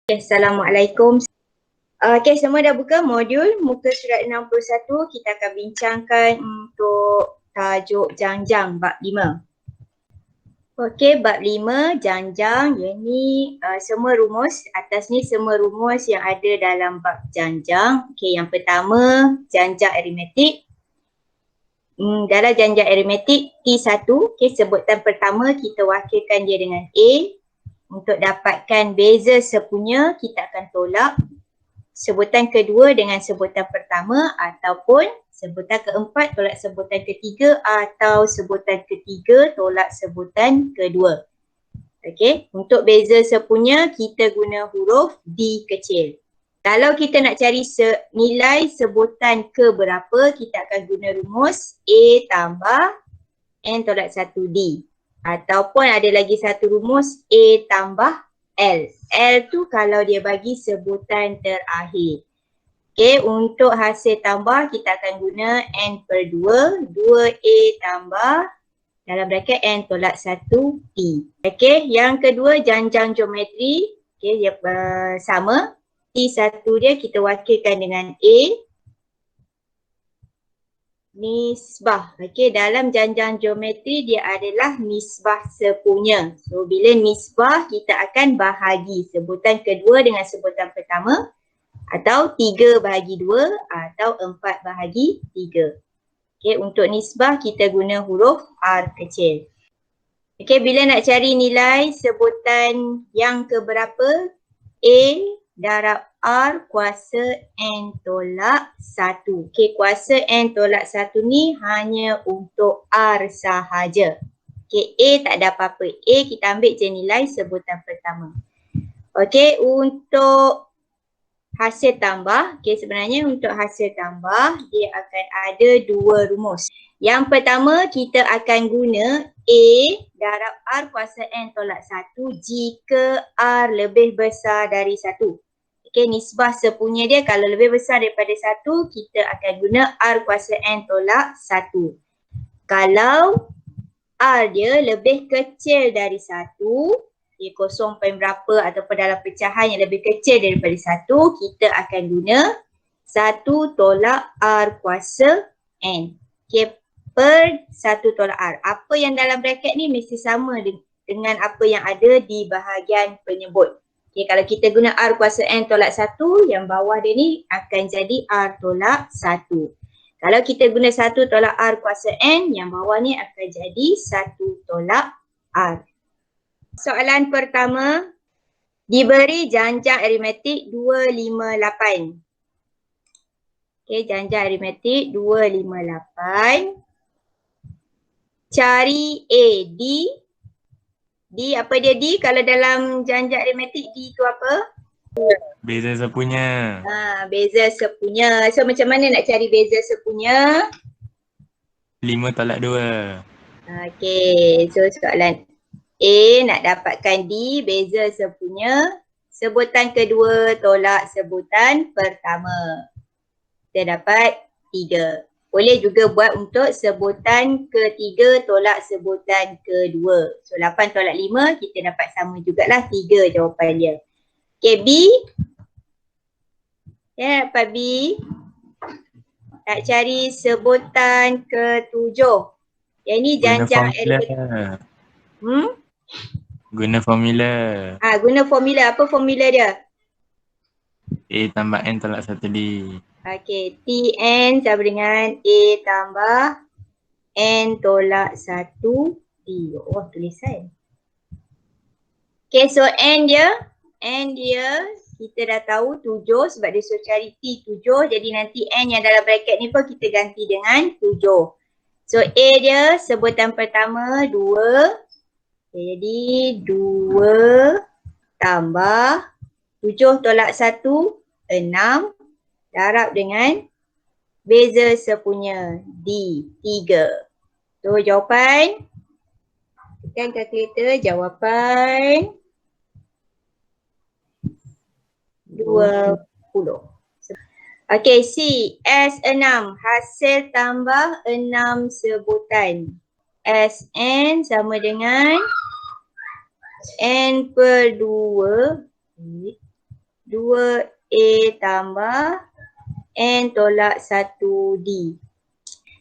Assalamualaikum. Okey, semua dah buka modul muka surat 61. Kita akan bincangkan untuk tajuk janjang bab 5. Okey, bab 5 janjang. Yang ni semua rumus. Atas ni semua rumus yang ada dalam bab janjang. Okey, yang pertama janjang aritmetik. Dalam janjang aritmetik T1, okey, sebutan pertama kita wakilkan dia dengan A. Untuk dapatkan beza sepunya, kita akan tolak sebutan kedua dengan sebutan pertama, ataupun sebutan keempat tolak sebutan ketiga, atau sebutan ketiga tolak sebutan kedua. Okey, untuk beza sepunya kita guna huruf D kecil. Kalau kita nak cari nilai sebutan ke berapa, kita akan guna rumus A tambah N tolak 1D. Ataupun ada lagi satu rumus A tambah L. L tu kalau dia bagi sebutan terakhir. Okey, untuk hasil tambah kita akan guna N per 2. 2A tambah dalam bracket N tolak 1P. Okey, yang kedua janjang geometri. Okey, dia sama. T1 dia kita wakilkan dengan A. Nisbah. Okey, dalam janjang geometri dia adalah nisbah sepunya. So, bila nisbah kita akan bahagi sebutan kedua dengan sebutan pertama, atau 3 bahagi 2 atau 4 bahagi 3. Okey, untuk nisbah kita guna huruf R kecil. Okey, bila nak cari nilai sebutan yang keberapa, A darab R kuasa N tolak 1. Okey, kuasa N tolak 1 ni hanya untuk R sahaja. Okey, A tak ada apa-apa. A kita ambil je nilai sebutan pertama. Okey, untuk hasil tambah, okey, sebenarnya untuk hasil tambah dia akan ada dua rumus. Yang pertama kita akan guna A darab R kuasa N tolak 1 jika R lebih besar dari 1. Okey, nisbah sepunya dia kalau lebih besar daripada 1, kita akan guna R kuasa N tolak 1. Kalau R dia lebih kecil dari 1, okay, 0 point berapa ataupun dalam pecahan yang lebih kecil daripada 1, kita akan guna 1 tolak R kuasa N. Okay, per 1 tolak R. Apa yang dalam bracket ni mesti sama dengan apa yang ada di bahagian penyebut. Okay, kalau kita guna R kuasa N tolak 1, yang bawah dia ni akan jadi R tolak 1. Kalau kita guna 1 tolak R kuasa N, yang bawah ni akan jadi 1 tolak R. Soalan pertama, diberi janjang aritmetik 258. Okey, janjang aritmetik 258. Cari A, D. D, apa dia D? Kalau dalam janjang aritmetik D tu apa? Beza sepunya. Beza sepunya. So macam mana nak cari beza sepunya? 5 tolak 2. Okey, so soalan A nak dapatkan D, beza sepunya. Sebutan kedua tolak sebutan pertama. Kita dapat 3. Boleh juga buat untuk sebutan ketiga tolak sebutan kedua. So 8 tolak 5 kita dapat sama jugalah 3 jawapan dia. Okay, B. Ya, dapat B. Nak cari sebutan ketujuh. Yang ni janjang aritmetik. Guna formula. Guna formula. Apa formula dia? A tambah N tolak 1D. Okey, Tn sama dengan A tambah N tolak 1D. Oh, tulisan. Okey, so N dia kita dah tahu 7 sebab dia suruh cari T 7. Jadi nanti N yang dalam bracket ni pun kita ganti dengan 7. So A dia sebutan pertama 2. Okay, jadi 2 tambah 7 tolak 1, 6. Darab dengan beza sepunya D, 3. So jawapan, tekan kalkulator, jawapan 20. Okey, C, S6, hasil tambah 6 sebutan. Sn sama dengan N per 2 2A tambah N tolak 1D.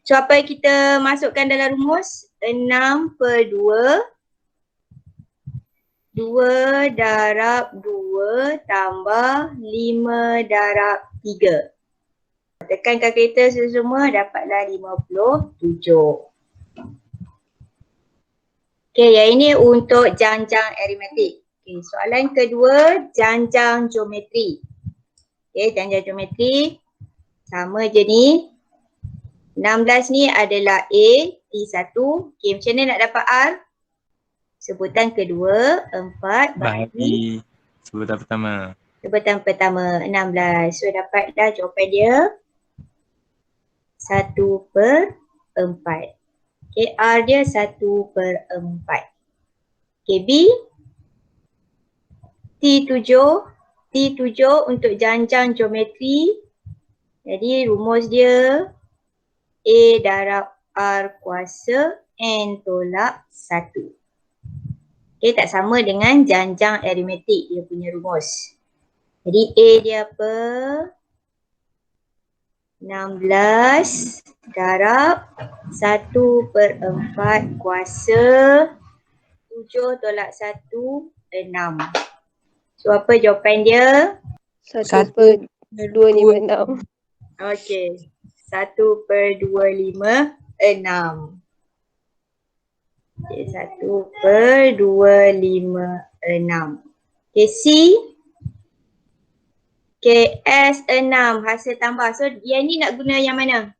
So apa yang kita masukkan dalam rumus? 6 per 2. 2 darab 2 tambah 5 darab 3. Tekan kalkulator semua dapatlah 57. Okey, yang ini untuk janjang aritmetik. Okey, soalan kedua, janjang geometri. Okey, janjang geometri sama je ni. 16 ni adalah A, T1. Okey, macam mana nak dapat R? Sebutan kedua, 4 bahagi sebutan pertama. sebutan pertama, 16. So dapat dah jawapan dia 1/4. Okay, R dia 1/4. Okay, B. T7 untuk janjang geometri. Jadi rumus dia A darab R kuasa N tolak 1. Okay, tak sama dengan janjang aritmetik dia punya rumus. Jadi A dia apa? 16 darab 1/4 kuasa 7 tolak 1, 6. So apa jawapan dia? 1/256. Okey, 1/256. Okay, 1/256. Okay, C. Okay, S6 hasil tambah. So yang ni nak guna yang mana?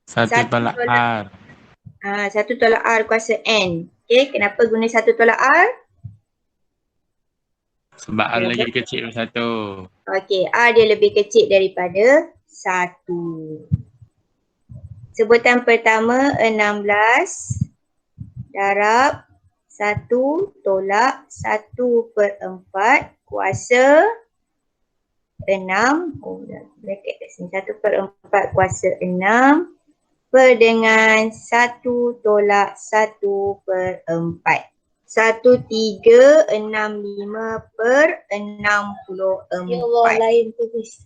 1 tolak R. 1 tolak R kuasa N. Okay, kenapa guna 1 tolak R? Sebab R lagi kecil daripada 1. Okay, R dia lebih kecil daripada 1. Sebutan pertama 16 darab 1 tolak 1/4 kuasa 6. Oh, bracket kat sini. 1/4 kuasa 6 per dengan 1 tolak 1/4. 1365 per 64. Ya Allah, lain tulis.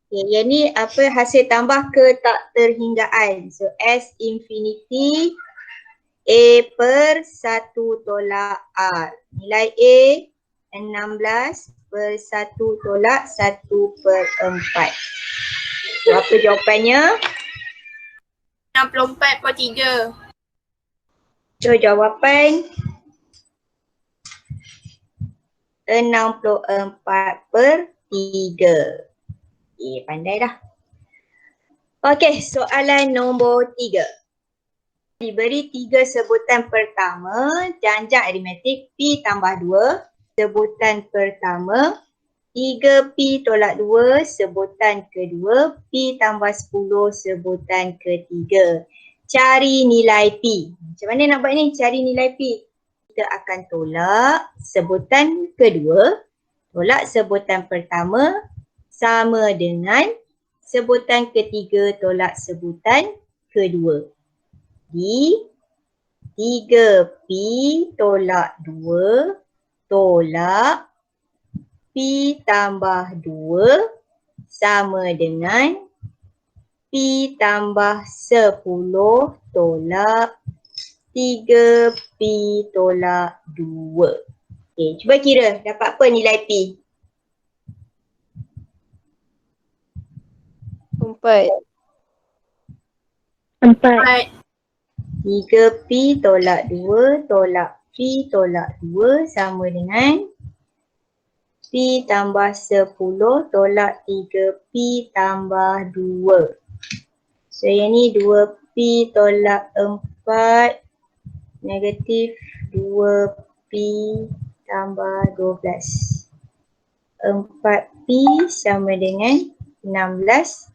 Okay, yang ni apa hasil tambah ke tak terhinggaan. So S infinity A per 1 tolak R. Nilai A 16 per 1 tolak 1/4. So apa jawapannya? 64/3. So jawapan 64/3. Pandai dah. Okey, soalan nombor 3. Diberi 3 sebutan pertama, janjang aritmetik P tambah 2. Sebutan pertama, 3P tolak 2. Sebutan kedua, P tambah 10. Sebutan ketiga. Cari nilai P. Macam mana nak buat ni? Cari nilai P. Kita akan tolak sebutan kedua, tolak sebutan pertama, sama dengan sebutan ketiga tolak sebutan kedua. Di 3P tolak 2 tolak P tambah 2 sama dengan P tambah 10 tolak 3P tolak 2. Okay, cuba kira dapat apa nilai P? 4. 3P tolak 2 tolak P tolak 2 sama dengan P tambah 10 tolak 3P tambah 2. So yang ni 2P tolak 4 negatif 2P tambah 12. 4P sama dengan 16.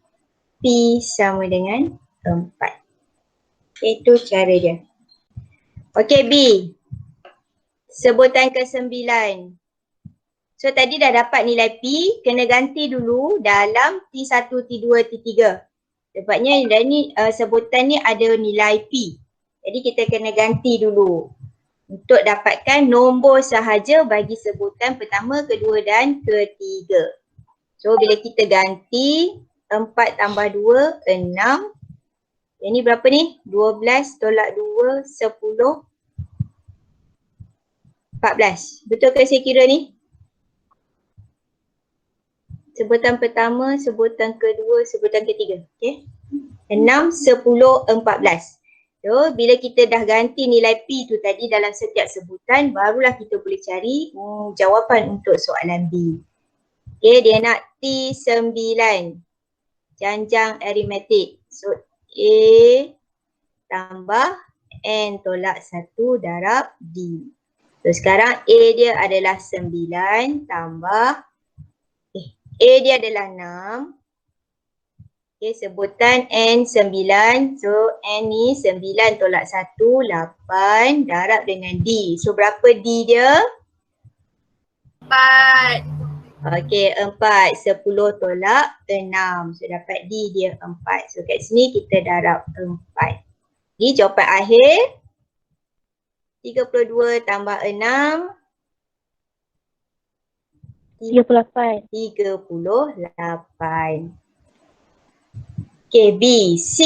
P sama dengan 4. Itu cara dia. Okey, B. Sebutan ke-9. So tadi dah dapat nilai P, kena ganti dulu dalam T1, T2, T3. Sebabnya dah ni sebutan ni ada nilai P. Jadi kita kena ganti dulu. untuk dapatkan nombor sahaja bagi sebutan pertama, kedua dan ketiga. So bila kita ganti 4 tambah 2, 6. Yang ni berapa ni? 12 tolak 2, 10, 14. Betul ke saya kira ni? Sebutan pertama, sebutan kedua, sebutan ketiga. Okay. 6, 10, 14. So, bila kita dah ganti nilai P tu tadi dalam setiap sebutan, barulah kita boleh cari jawapan untuk soalan B. Okay, dia nak T9. Janjang aritmetik. So, A tambah N tolak 1 darab D. So, sekarang A dia adalah 9 tambah A dia adalah 6. Okay, sebutan N 9. So, N ni 9 tolak 1, 8 darab dengan D. So, berapa D dia? 4. Okay, 4. 10 tolak 6. So, dapat D dia 4. So, kat sini kita darab 4. Jadi, jawapan akhir 32 tambah 6. 38. 38. Okay, B, C.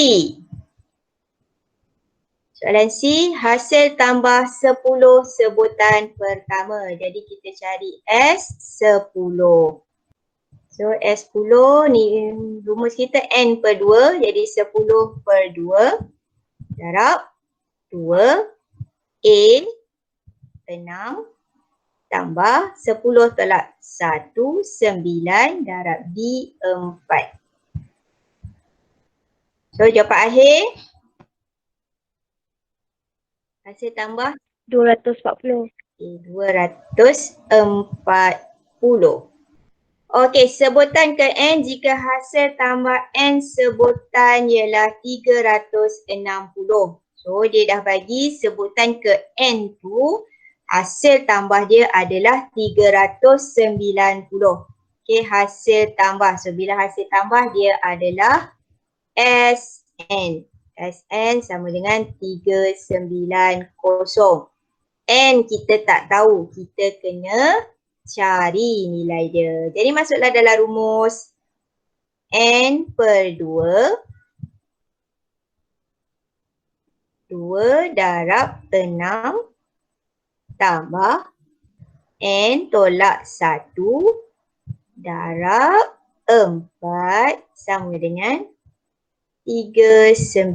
Soalan C, hasil tambah 10 sebutan pertama. Jadi kita cari S10. So S10 ni rumus kita N per 2. Jadi 10 per 2 darab 2 A 6 tambah 10 tolak 1, 9 darab D 4. So jawapan akhir hasil tambah 240. 240. Okey, sebutan ke N jika hasil tambah N sebutan ialah 360. So dia dah bagi sebutan ke N tu hasil tambah dia adalah 390. Okey, hasil tambah. So bila hasil tambah dia adalah SN. SN sama dengan 390. N kita tak tahu. Kita kena cari nilai dia. Jadi masuklah dalam rumus. N per 2. 2 darab 6 tambah N tolak 1 darab 4 sama dengan 390.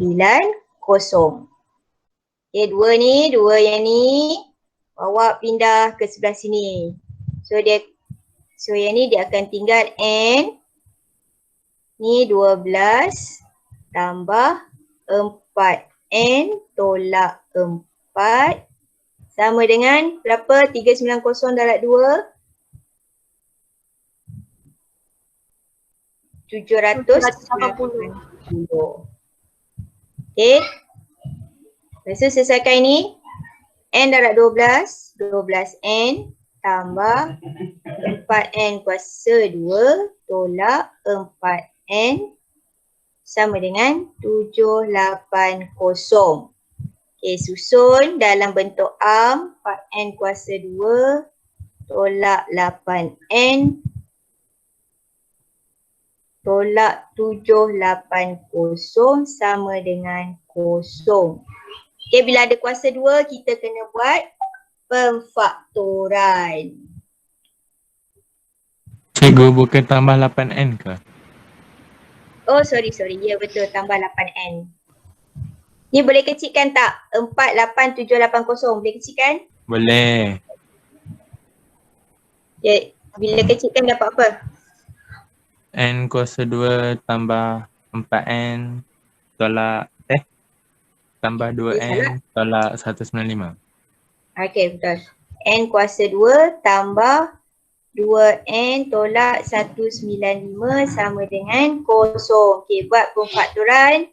Okay, 2 yang ni bawa pindah ke sebelah sini. So yang ni dia akan tinggal N ni 12 tambah 4N tolak 4 sama dengan berapa? 390 darab 2? 780. Okay. Lepas tu selesaikan ini. N darab 12. 12N tambah 4N kuasa 2 tolak 4N sama dengan 780. Okay, susun dalam bentuk arm 4N kuasa 2 tolak 8N tolak 780 sama dengan 0. Okay, bila ada kuasa 2 kita kena buat pemfaktoran. Cikgu bukan tambah 8N ke? Oh sorry. Ya betul, tambah 8N. Ni boleh kecilkan tak? 48780 boleh kecilkan? Boleh. Ya, bila kecilkan dapat apa? N kuasa 2 tambah 4N tolak tambah 2N tolak 195. Okay, betul. N kuasa 2 tambah 2N tolak 195 sama dengan 0. Okay, buat pemfaktoran.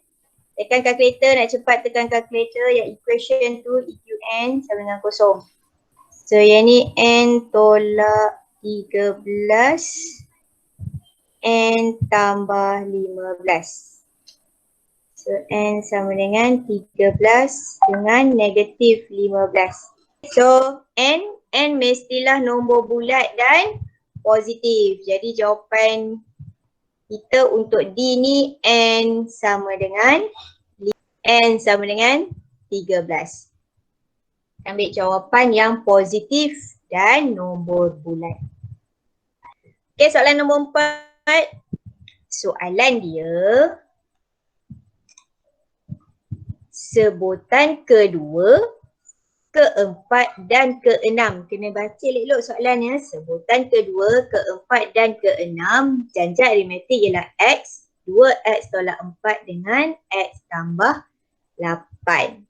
Tekan kalkulator, nak cepat tekan kalkulator. Yang equation tu EQN sama dengan 0. So yang ni N tolak 13 N tambah 15. So N sama dengan 13 dengan negatif 15. So N mestilah nombor bulat dan positif. Jadi jawapan kita untuk D ni N sama dengan 13. Ambil jawapan yang positif dan nombor bulat. Okey, soalan nombor 4. Soalan dia, sebutan kedua, keempat dan keenam. Kena baca elok soalannya. Sebutan kedua, keempat dan keenam. Janjak aritmetik ialah X. 2X tolak 4 dengan X tambah 8.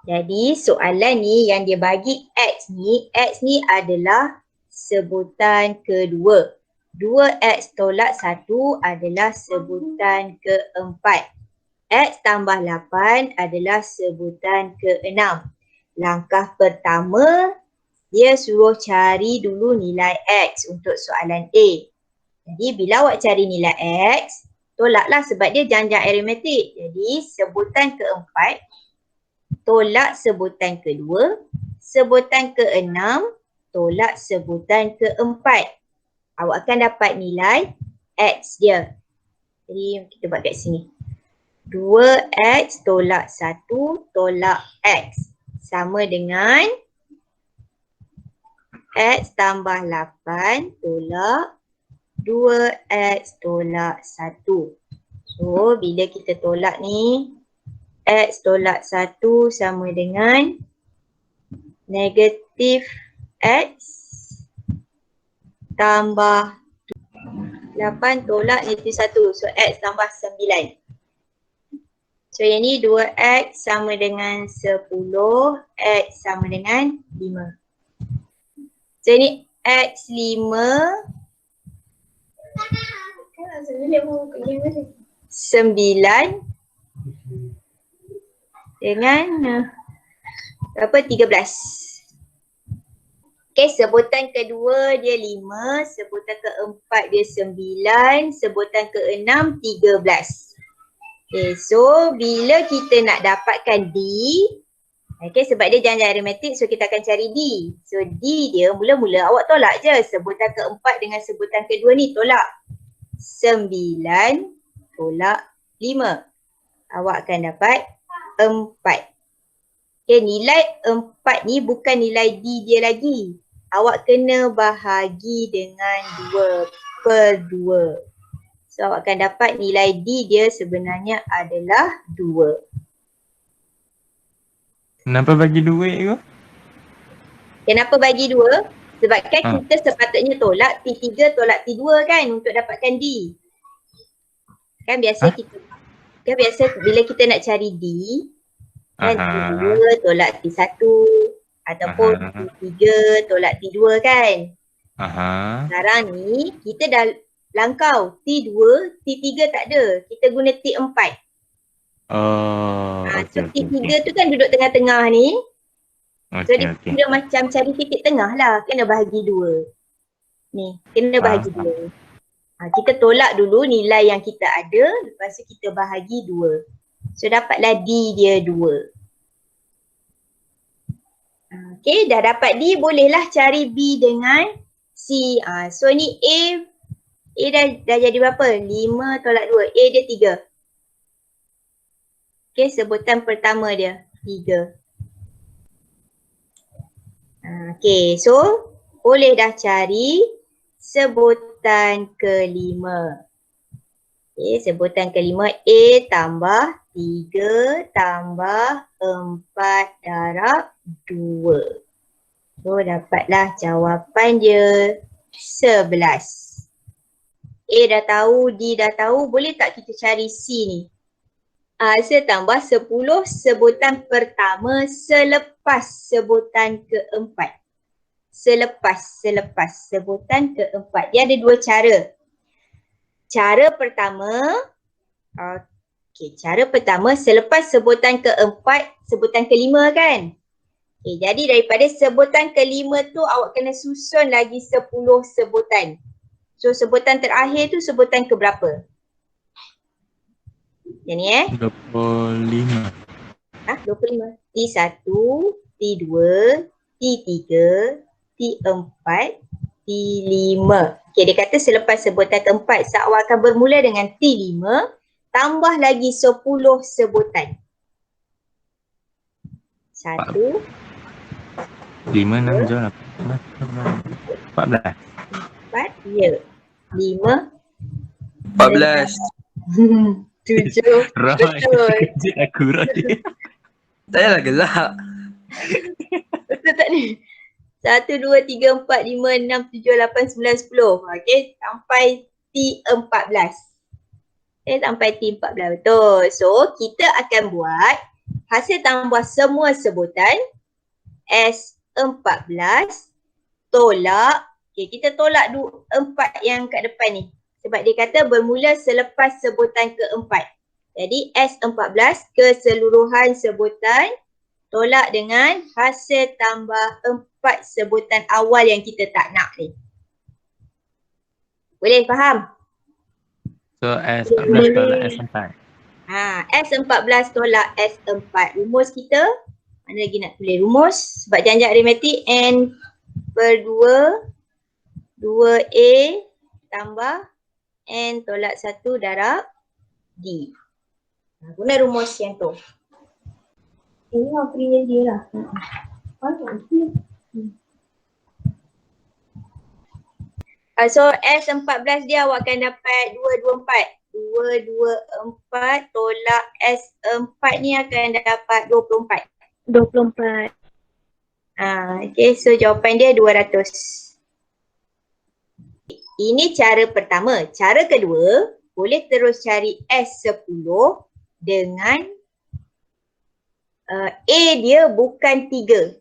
Jadi soalan ni yang dia bagi X ni adalah sebutan kedua. 2X tolak 1 adalah sebutan keempat. X tambah 8 adalah sebutan keenam. Langkah pertama, dia suruh cari dulu nilai X untuk soalan A. Jadi bila awak cari nilai X, tolaklah sebab dia janjang aritmetik. Jadi sebutan keempat tolak sebutan kedua, sebutan keenam tolak sebutan keempat. Awak akan dapat nilai X dia. Jadi kita buat kat sini. 2X tolak 1 tolak X sama dengan X tambah 8 tolak 2X tolak 1. So bila kita tolak ni, X tolak 1 sama dengan negatif X tambah 8 tolak negatif 1. So X tambah 9. So yang ni 2X sama dengan 10, X sama dengan 5. So ini X5 9 dengan berapa? 13. Okay, sebutan kedua dia 5, sebutan keempat dia 9, sebutan keenam 13. Okay, so bila kita nak dapatkan D, okay, sebab dia janjang aritmetik, so kita akan cari D. So D dia mula-mula awak tolak je. Sebutan keempat dengan sebutan kedua ni tolak. 9 tolak 5. Awak akan dapat 4. Okay, nilai 4 ni bukan nilai D dia lagi. Awak kena bahagi dengan 2/2. So awak akan dapat nilai D dia sebenarnya adalah 2. Kenapa bagi duit tu? Kenapa bagi 2? Sebab kan kita sepatutnya tolak T3 tolak T2 kan untuk dapatkan D. Kan biasa bila kita nak cari D, kan T2 tolak T1 ataupun T3 tolak T2 kan. Sekarang ni kita dah langkau T2, T3 tak ada. Kita guna T4. So T3 tu kan duduk tengah-tengah ni. So dia kira macam cari titik tengah lah. Kena bahagi 2. Ni, kena bahagi 2. Kita tolak dulu nilai yang kita ada. Lepas tu kita bahagi 2. So dapatlah D dia 2. Okay, dah dapat D. Bolehlah cari B dengan C. So ni A dah jadi berapa? 5 tolak 2. A dia 3. Okay, sebutan pertama dia 3. Okay, so boleh dah cari sebutan kelima. Okay, sebutan kelima A tambah 3 tambah 4 darab 2. So dapatlah jawapan dia 11. A dah tahu, D dah tahu. Boleh tak kita cari C ni? Saya tambah 10 sebutan pertama selepas sebutan keempat. Selepas sebutan keempat. Dia ada 2 cara. Cara pertama, cara pertama selepas sebutan keempat, sebutan kelima kan? Jadi daripada sebutan kelima tu awak kena susun lagi 10 sebutan. So sebutan terakhir tu sebutan keberapa? Yang ni 25. 25. T1, T2, T3, T4, T5. Okay, dia kata selepas sebutan keempat seawal akan bermula dengan T5, tambah lagi 10 sebutan. 1, 5, 6, 7, 8, 14. 4, ya. 5, 14. 7, Roy, betul. kejut aku Roy. Saya lah gelak. Betul tak ni? 1, 2, 3, 4, 5, 6, 7, 8, 9, 10. Okay, sampai T14. Okay, sampai T14. Betul. So, kita akan buat hasil tambah semua sebutan S14 tolak. Okay, kita tolak 4 yang kat depan ni. Sebab dia kata bermula selepas sebutan keempat. Jadi S14 keseluruhan sebutan tolak dengan hasil tambah 4 sebutan awal yang kita tak nak ni. Boleh faham? So S14 tolak S4. S14 tolak S4. Rumus kita, mana lagi nak tulis rumus? Sebab janjang aritmetik N per 2, 2A tambah N tolak 1 darab D. Guna rumus yang tu. Ini hampirnya dia lah. So S14 dia awak akan dapat 224. 224 tolak S4 ni akan dapat 24. 24. Okay, so jawapan dia 200. Ini cara pertama. Cara kedua, boleh terus cari S10 dengan A dia bukan 3.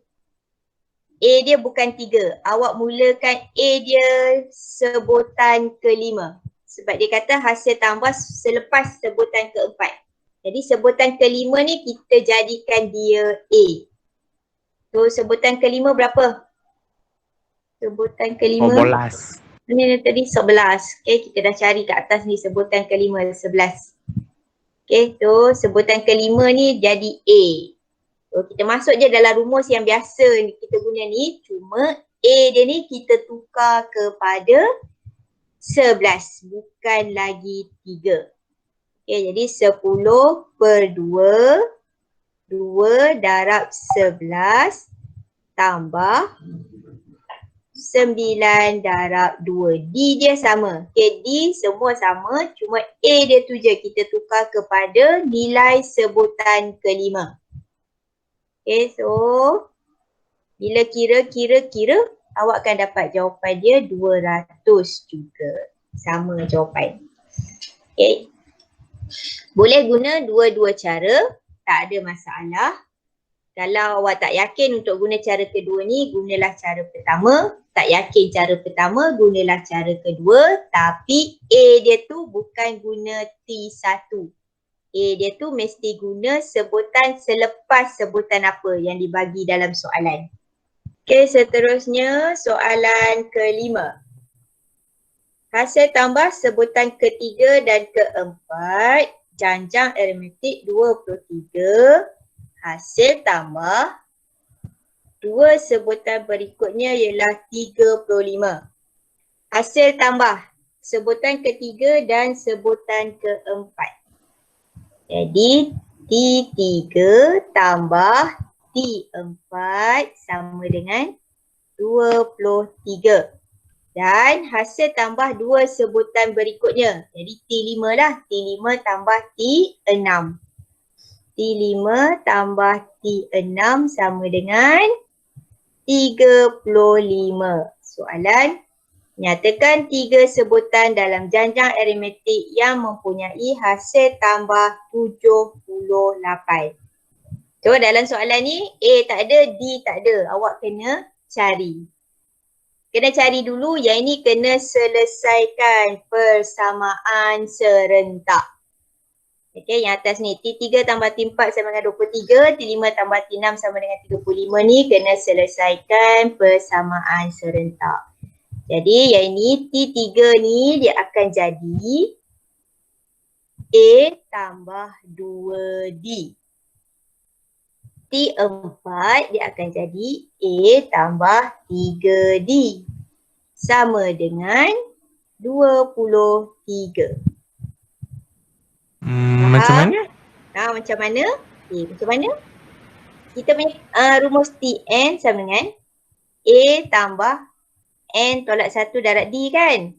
A dia bukan 3. Awak mulakan A dia sebutan kelima. Sebab dia kata hasil tambah selepas sebutan keempat. Jadi sebutan kelima ni kita jadikan dia A. So sebutan kelima berapa? Sebutan kelima 14. Ini tadi 11. Okay, kita dah cari kat atas ni sebutan kelima 11. Okay, so sebutan kelima ni jadi A. So kita masuk je dalam rumus yang biasa kita guna ni. Cuma A dia ni kita tukar kepada 11. Bukan lagi 3. Okay, jadi 10 per 2. 2 darab 11 tambah 9 darab 2. D dia sama. Okay, D semua sama. Cuma A dia tu je kita tukar kepada nilai sebutan kelima. Okay, so bila kira, awak akan dapat jawapan dia 200 juga. Sama jawapan. Okay. Boleh guna dua-dua cara. Tak ada masalah. Kalau awak tak yakin untuk guna cara kedua ni, gunalah cara pertama. Tak yakin cara pertama, gunalah cara kedua. Tapi A dia tu bukan guna T1. A dia tu mesti guna sebutan selepas sebutan apa yang dibagi dalam soalan. Okey, seterusnya soalan kelima. Hasil tambah sebutan ketiga dan keempat, janjang aritmetik 23. Hasil tambah dua sebutan berikutnya ialah 35. Hasil tambah sebutan ketiga dan sebutan keempat. Jadi T3 tambah T4 sama dengan 23. Dan hasil tambah dua sebutan berikutnya. Jadi T5 lah. T5 tambah T6. T5 tambah T6 sama dengan 35. Soalan, nyatakan 3 sebutan dalam janjang aritmetik yang mempunyai hasil tambah 78. So dalam soalan ni A tak ada, D tak ada. Awak kena cari. Kena cari dulu, yang ini kena selesaikan persamaan serentak. Okay, yang atas ni T3 tambah T4 sama dengan 23, T5 tambah T6 sama dengan 35 ni kena selesaikan persamaan serentak. Jadi yang ini T3 ni dia akan jadi A tambah 2D. T4 dia akan jadi A tambah 3D. Sama dengan 23. Macam mana? Macam mana? Okay, macam mana? Kita punya rumus Tn sama dengan A tambah N tolak 1 darab D kan?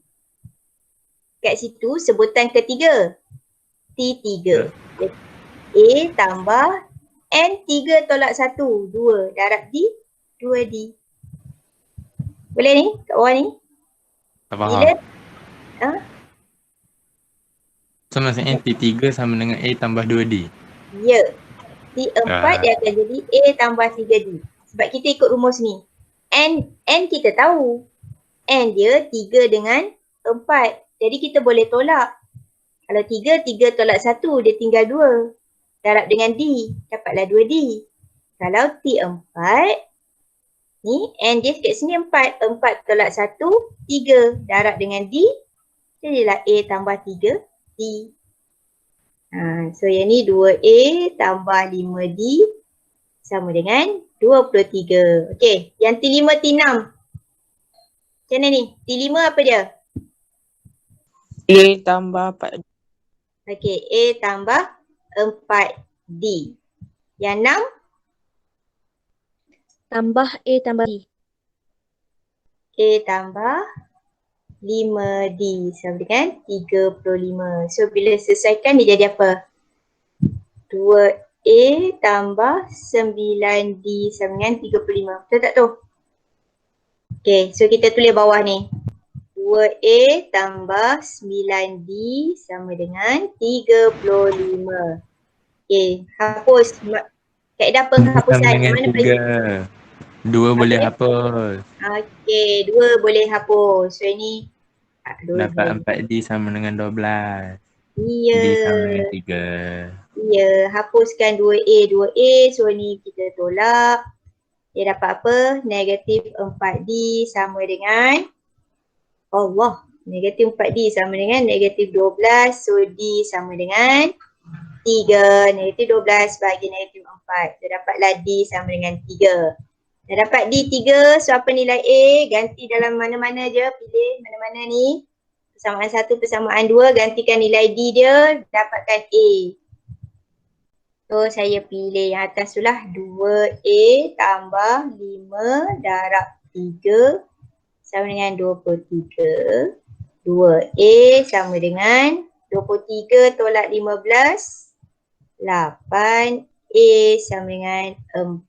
Kat situ sebutan ketiga. T3. A tambah N3 tolak 1. 2 darab D. 2D. Boleh ni? Kat bawah ni? Tak faham. Bila? So maksudnya T3 sama dengan A tambah 2D. Ya. T4 dia akan jadi A tambah 3D. Sebab kita ikut rumus ni. N kita tahu. N dia 3 dengan 4. Jadi kita boleh tolak. Kalau 3 tolak 1 dia tinggal 2. Darab dengan D. Dapatlah 2D. Kalau T4 ni N dia kat sini 4. 4 tolak 1 3. Darab dengan D. Jadilah A tambah 3D. So yang ni 2A tambah 5D sama dengan 23. Okey, yang T5, T6. Macam mana ni? T5 apa dia? A tambah 4. Okey, A tambah 4D. Yang 6? Tambah A tambah D. A tambah 5D sama dengan 35. So bila selesaikan dia jadi apa? 2A tambah 9D sama dengan 35. Betul tak tu? Okay, so kita tulis bawah ni. 2A tambah 9D sama dengan 35. Okay, hapus. Kaedah penghapusan. Sama dengan Mana 3. 2 boleh hapus. Okay, 2 boleh hapus. So ini Dapat 4D sama dengan 12. Ya. D sama dengan 3. Ya, hapuskan 2A. 2A, so ni kita tolak. Dia dapat apa? Negatif 4D sama dengan Allah. Negatif 4D sama dengan negatif 12. So D sama dengan 3. Negatif 12 bagi negatif 4. So dapatlah D sama dengan 3. Dah dapat D 3, so apa nilai A? Ganti dalam mana-mana je, pilih mana-mana ni. Persamaan 1, persamaan 2, gantikan nilai D dia, dapatkan A. So saya pilih yang atas tu lah, 2A tambah 5 darab 3 sama dengan 23. 2A sama dengan 23 tolak 15, 8. A sama dengan 4.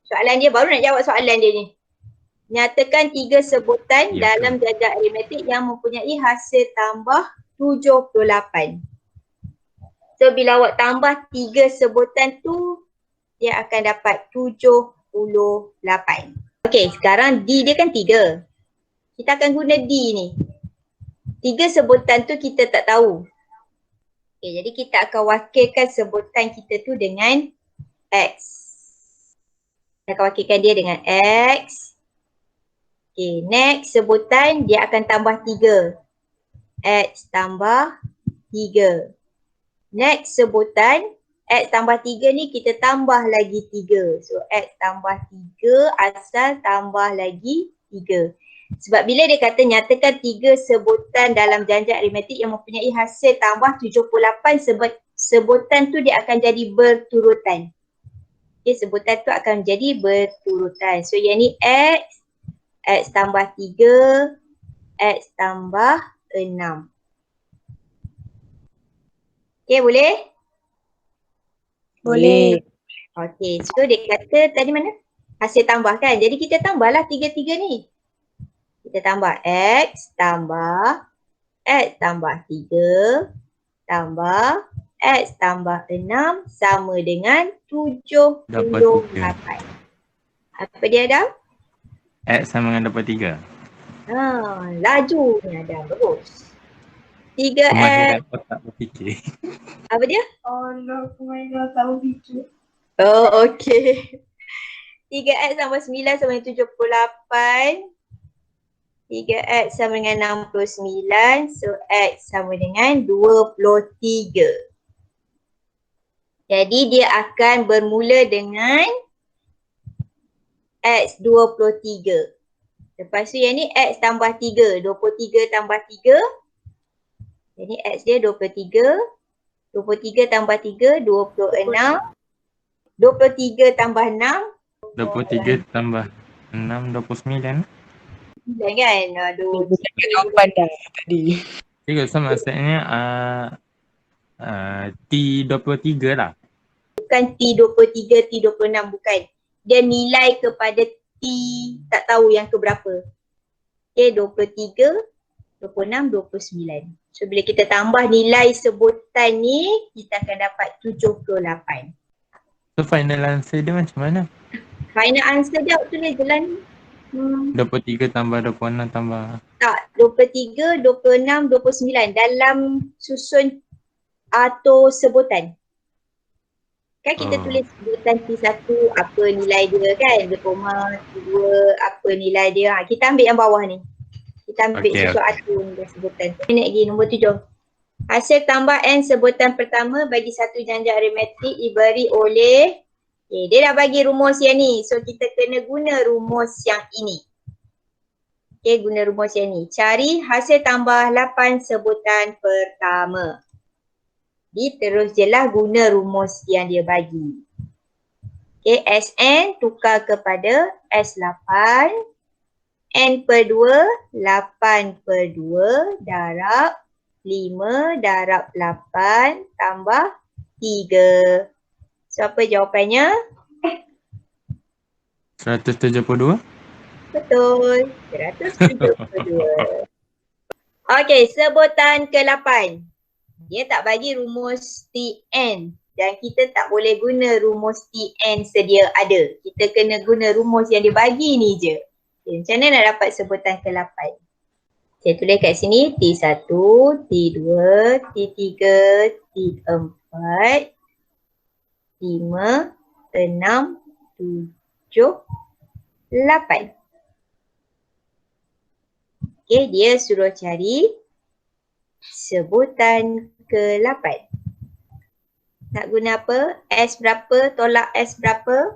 Soalan dia baru nak jawab soalan dia ni. Nyatakan 3 sebutan dalam jajak aritmetik yang mempunyai hasil tambah 78. So bila awak tambah 3 sebutan tu, dia akan dapat 78. Okey, sekarang D dia kan 3. Kita akan guna D ni. 3 sebutan tu kita tak tahu. Okey, jadi kita akan wakilkan sebutan kita tu dengan X. Kita akan wakilkan dia dengan X. Okay, next sebutan dia akan tambah 3. X tambah 3. Next sebutan X tambah 3 ni kita tambah lagi 3. So X tambah 3 asal tambah lagi 3. Sebab bila dia kata nyatakan 3 sebutan dalam jajak aritmetik yang mempunyai hasil tambah 78, sebutan tu dia akan jadi berturutan. Okay, sebutan tu akan menjadi berturutan. So yang ni X tambah 3, X tambah 6. Okay, boleh? Boleh. Okay, so dia kata tadi mana? Hasil tambah kan? Jadi kita tambahlah 3 ni. Kita tambah X tambah 3 tambah X tambah 6 sama dengan 78. Apa dia Adam? X sama dengan 23. Laju ni Adam. Bagus. 3X. Kemahiran otak berfikir. Apa dia? Allah, kemahiran otak berfikir. Oh, okey. 3X tambah 9 sama dengan 78. 3X sama dengan 69. So X sama dengan 23. Jadi dia akan bermula dengan X 23. Lepas tu yang ni X tambah 3. 23 tambah 3. Jadi X dia 23. 23 tambah 3, 26. 23 tambah 6. 23 tambah 6, 29. Kan? Aduh. Jawapan dah tadi. Cikgu, so maksudnya T23 lah. Bukan T23, T26 bukan. Dia nilai kepada T tak tahu yang keberapa. Okay, 23, 26, 29. So bila kita tambah nilai sebutan ni, kita akan dapat 78. So final answer dia macam mana? Final answer dia tulis jalan. 23 tambah 26 tambah. Tak, 23, 26, 29 dalam susun atau sebutan. Kan kita tulis sebutan T1 apa nilai dia kan, koma, T2 apa nilai dia. Kita ambil yang bawah ni. Kita ambil susun atau nilai sebutan. Ini lagi nombor 7. Hasil tambah N sebutan pertama bagi satu janja aritmetik diberi oleh, dia dah bagi rumus yang ni. So kita kena guna rumus yang ini. Guna rumus yang ni. Cari hasil tambah 8 sebutan pertama. Terus je lah guna rumus yang dia bagi. Sn tukar kepada S8. N per 2, 8 per 2 darab 5 darab 8 tambah 3. So apa jawapannya? 172? Betul. 172. Okey, sebutan ke-8. Dia tak bagi rumus Tn dan kita tak boleh guna rumus Tn sedia ada. Kita kena guna rumus yang dia bagi ni je. Okay, macam mana nak dapat sebutan ke-8? Saya tulis kat sini T1, T2, T3, T4, 5, 6, 7, 8. Okay, dia suruh cari sebutan ke-8. Nak guna apa? S berapa tolak S berapa?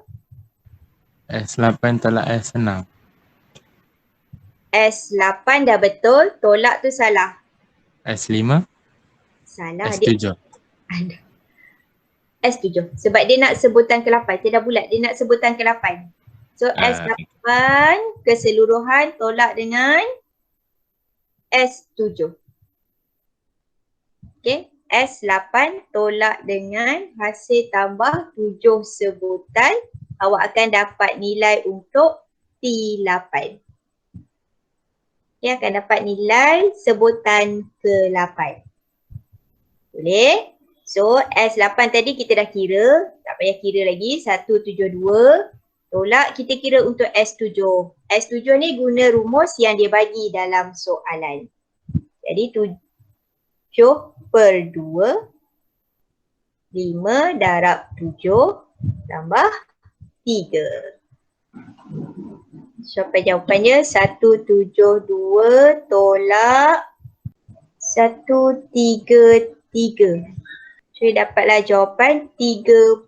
S8 tolak S6. S8 dah betul, tolak tu salah. S5? Salah. S7? Dia S7. Sebab dia nak sebutan ke-8. Dia dah bulat, dia nak sebutan ke-8. So S8 keseluruhan tolak dengan S7. Okay, S8 tolak dengan hasil tambah 7 sebutan, awak akan dapat nilai untuk T8. Okay, akan dapat nilai sebutan ke-8. Boleh? So S8 tadi kita dah kira, tak payah kira lagi, 172 tolak kita kira untuk S7. S7 ni guna rumus yang dia bagi dalam soalan. Jadi 7 per 2, 5 darab 7 tambah 3. So apa jawapannya? 172 tolak 133. So dapatlah jawapan 39.